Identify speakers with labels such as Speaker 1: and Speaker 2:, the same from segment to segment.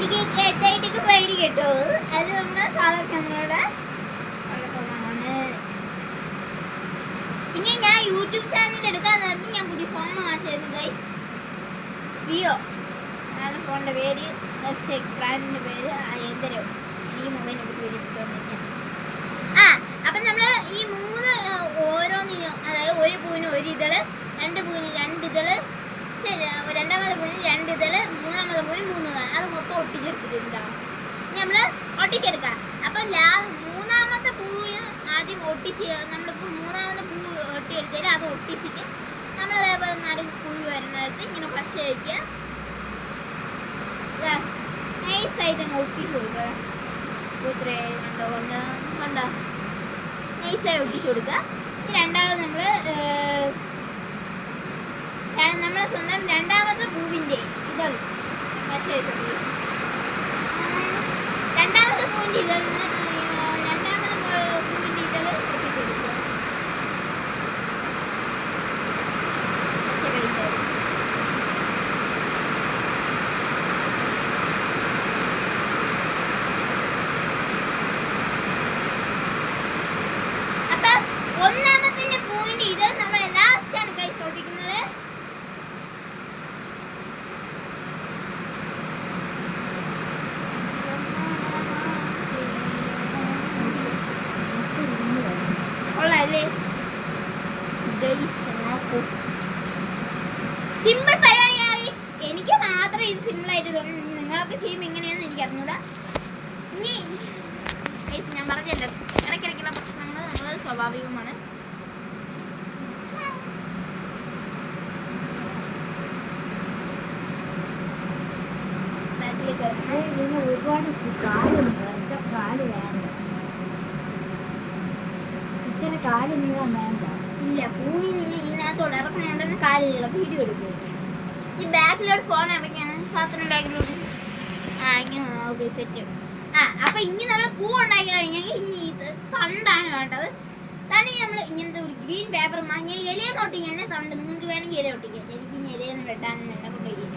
Speaker 1: പേര് കേട്ടോ. അത് നമ്മുടെ സാധാ ക്യാമറയുടെ ഫോണാണ്. പിന്നെ ഞാൻ യൂട്യൂബ് ചാനൽ എടുക്കാൻ നേരത്തെ ഞാൻ പുതിയ ഫോൺ വാങ്ങിച്ചായിരുന്നു ഗൈസ്. വിയോ ആണ് ഫോണിൻ്റെ പേര്. ബ്രാൻഡിൻ്റെ പേര് എന്തരോ ഈ മൊബൈലിനെ പറ്റി പേരിട്ടുകൊണ്ടിരിക്കുകയാണ്. അപ്പം നമ്മൾ ഈ 3 ഓരോന്നിനും, അതായത് ഒരു പൂവിന് 1 ഇതള്, 2 പൂവിന് 2 ഇതള്, ശരി, 2ാമത്തെ പൂവിന് 2 ഇതള്, 3ാമത്തെ പൂവിന് 3 ഇതള്, അത് മൊത്തം ഒട്ടിച്ചെടുത്തിട്ടുണ്ടാവും. നമ്മൾ ഒട്ടിച്ചെടുക്കാം. അപ്പം 3ാമത്തെ പൂവ് ആദ്യം ഒട്ടിച്ച്, നമ്മളിപ്പോൾ 3ാമത്തെ പൂവ് ഒട്ടിയെടുത്താൽ അത് ഒട്ടിച്ചിട്ട് നമ്മൾ അതേപോലെ നടുക്ക് പൂവ് വരുന്നിടത്ത് ഇങ്ങനെ പശ വയ്ക്കുക. നൈസായിട്ട് അങ്ങ് ഒട്ടിച്ച് കൊടുക്കുക. ഇത്രയും കണ്ടോ നൈസായി ഒട്ടിച്ച് കൊടുക്കുക. ഇനി രണ്ടാമത് നമ്മളെ സ്വന്തം 2ാമത്തെ പൂവിൻ്റെ ഇതൾ പശ വെച്ചിട്ട് 2ാമത്തെ പൂവിൻ്റെ ഇതളിന് 2ാമത്തെ പൂവിൻ്റെ ഇതൾ ഒട്ടിച്ച് കൊടുക്കുക. ഒന്നാമത്തെ പൂവിന്റെ ഇത് നമ്മൾ ലാസ്റ്റ് ആണ് കൈ ഒട്ടിക്കുന്നത്. സിമ്പിൾ പരിപാടിയാണ്. എനിക്ക് മാത്രമേ ഇത് സിമ്പിൾ ആയിട്ട് തോന്നുന്നു. നിങ്ങളൊക്കെ ചെയ്യുമ്പോൾ ഇങ്ങനെയാണെന്ന് എനിക്ക് അറിഞ്ഞൂടാ. ഇനി ഞാൻ പറഞ്ഞല്ലോ, ഇടയ്ക്കിടയ്ക്കുള്ള പ്രശ്നങ്ങൾ നമ്മൾ സ്വാഭാവികമാണ്.
Speaker 2: ഒരുപാട് കാലുണ്ട്. കാല് വേണ്ട, ഇച്ചിരി കാല് നീളം വേണ്ട.
Speaker 1: ഇല്ല, പൂവിന് ഇതിനകത്തോടെ ഇറക്കണോണ്ടെന്ന് കാല് നീളം വീഡിയോ എടുക്കും. ഈ ബാക്കിലോട്ട് ഫോൺ ഇറക്കിയാണ് പാത്രം ബാക്കിലോട്ട്. ഇങ്ങനെ ഓക്കെ സെറ്റ്. അപ്പൊ ഇനി നമ്മൾ പൂ ഉണ്ടാക്കി കഴിഞ്ഞെങ്കിൽ ഇനി ഇത് തണ്ടാണ് വേണ്ടത്. തണ്ട് നമ്മൾ ഇങ്ങനത്തെ ഒരു ഗ്രീൻ പേപ്പർ വാങ്ങി ഇലയെന്ന് ഒട്ടിക്കാൻ തണ്ട്. നിങ്ങൾക്ക് വേണമെങ്കിൽ ഇല ഒട്ടിക്കാം. എനിക്ക് ഇനി ഇലയൊന്നും വെട്ടാനും എന്നെ കൊണ്ടുപോയി.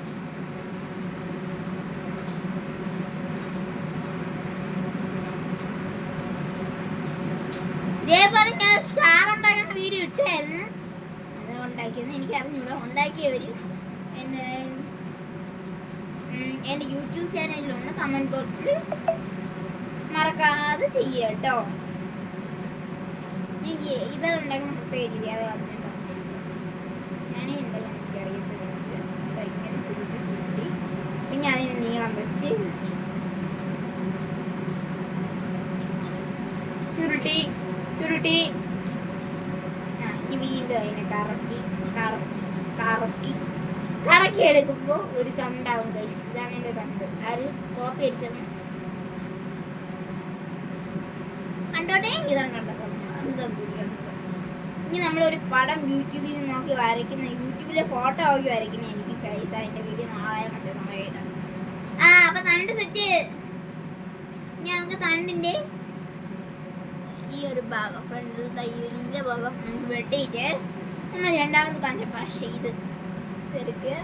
Speaker 1: ഇതേപോലെ ഞാൻ സ്റ്റാർ ഉണ്ടാക്കുന്ന വീഡിയോ ഇട്ടായിരുന്നു. അത് ഉണ്ടാക്കിയെന്ന് എനിക്ക് അറിഞ്ഞൂടാ. ഉണ്ടാക്കിയവര് എൻ്റെ യൂട്യൂബ് ചാനലിലൊന്ന് കമൻറ്റ് ബോക്സിൽ മറക്കാതെ ചെയ്യുക കേട്ടോ. ഇതുണ്ടാക്കുന്ന പ്രത്യേക രീതി അത് പറഞ്ഞിട്ടുണ്ടോ? ഞാനേ ഉണ്ടല്ലോ, എനിക്കറിയത്തില്ല. ഇങ്ങനെ ചുരുട്ടി ചുരുട്ടി പിന്നെ അതിന് നീളം വെച്ച് ചുരുട്ടി ചുരുട്ടി ഇനി വീണ്ടും അതിനെ കറക്കി കറക്കി കറക്കി കറക്കി എടുക്കുമ്പോൾ ഒരു തണ്ടാവും ഗൈസ്. ഇതാണ് എൻ്റെ തണ്ട്. ആര് കോപ്പി അടിച്ചത് കണ്ടോട്ടെ. ഇതാണ് കണ്ടത്. ഇനി നമ്മളൊരു പടം യൂട്യൂബിൽ നിന്ന് നോക്കി വരയ്ക്കുന്ന, യൂട്യൂബിലെ ഫോട്ടോ നോക്കി വരയ്ക്കുന്ന എനിക്ക് ഗൈസ്. അതിൻ്റെ വീഡിയോ നാളെ മറ്റന്നാളെ ഇടാം. അപ്പം തണ്ട് സെറ്റ്. ഇനി നമുക്ക് തണ്ടിൻ്റെ ഈ ഒരു ഭാഗം, ഫ്രണ്ടിൽ തയ്യലിൻ്റെ ഭാഗം നമുക്ക് വെട്ടിയിട്ട് നമ്മൾ രണ്ടാമത് കാണിച്ച പശ ഇത് എടുക്കുക.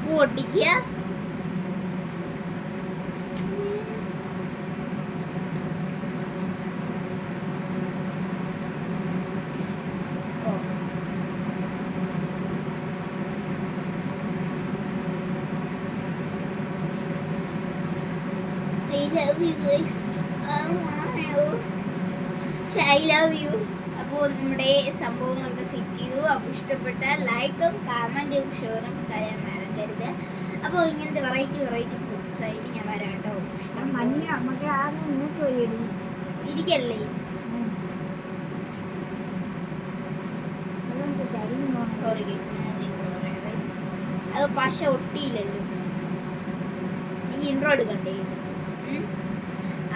Speaker 1: പൂ ഒട്ടിക്കുക. I love you. അപ്പോൾ നമ്മുടെ സംഭവങ്ങളൊക്കെ സെറ്റ് ചെയ്തു. അപ്പോൾ ഇഷ്ടപ്പെട്ടാൽ ലൈക്കും കമൻറ്റും ഷെയറും തരാൻ മറക്കരുത്. അപ്പോൾ ഇങ്ങനത്തെ വെറൈറ്റി ഫുഡ്സ് ആയിട്ട് ഞാൻ വരാം കേട്ടോ. ഇരിക്കല്ലേ. സോറി ഗൈസ്, അത് പശ ഒട്ടിയില്ലല്ലോ. ഈ ഇൻട്രോ എടുക്കണ്ടേ?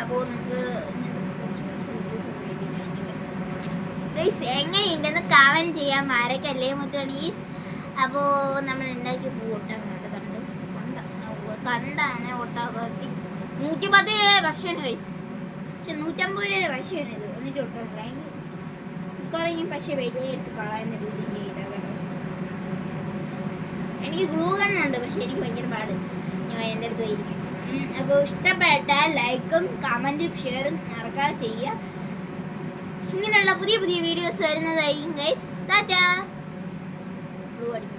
Speaker 1: അപ്പോൾ നമുക്ക് എങ്ങനെയുണ്ടെന്ന് കമൻറ്റ് ചെയ്യാൻ മറക്കല്ലേ മുത്തണീസ്. അപ്പോൾ നമ്മൾ ഉണ്ടാക്കിയ പൂ ഒട്ടാൻ കണ്ടാണ് ഒട്ടാക്കി 110 വർഷമാണ് ഗൈസ്. പക്ഷെ 150 രൂപ വർഷമാണ് ഇത്. എന്നിട്ട് ഒട്ടാൻ കുറയും, പക്ഷെ വെളിയെടുത്ത് കളയുന്ന രീതി ചെയ്താൽ കേട്ടോ. എനിക്ക് ഗ്ലൂ ഗണ്ണുണ്ട്, പക്ഷെ എനിക്ക് ഭയങ്കര പാട്. ഞാൻ എൻ്റെ അടുത്ത് ഇരിക്കും. അപ്പോൾ ഇഷ്ടപ്പെട്ടാൽ ലൈക്കും കമൻറ്റും ഷെയറും മറക്കാതെ ചെയ്യുക. ഇങ്ങനെയുള്ള പുതിയ പുതിയ വീഡിയോസ് വരുന്നതായിരിക്കും ഗൈസ്. ടാറ്റാ. ഗ്ലൂ അടിക്കണം.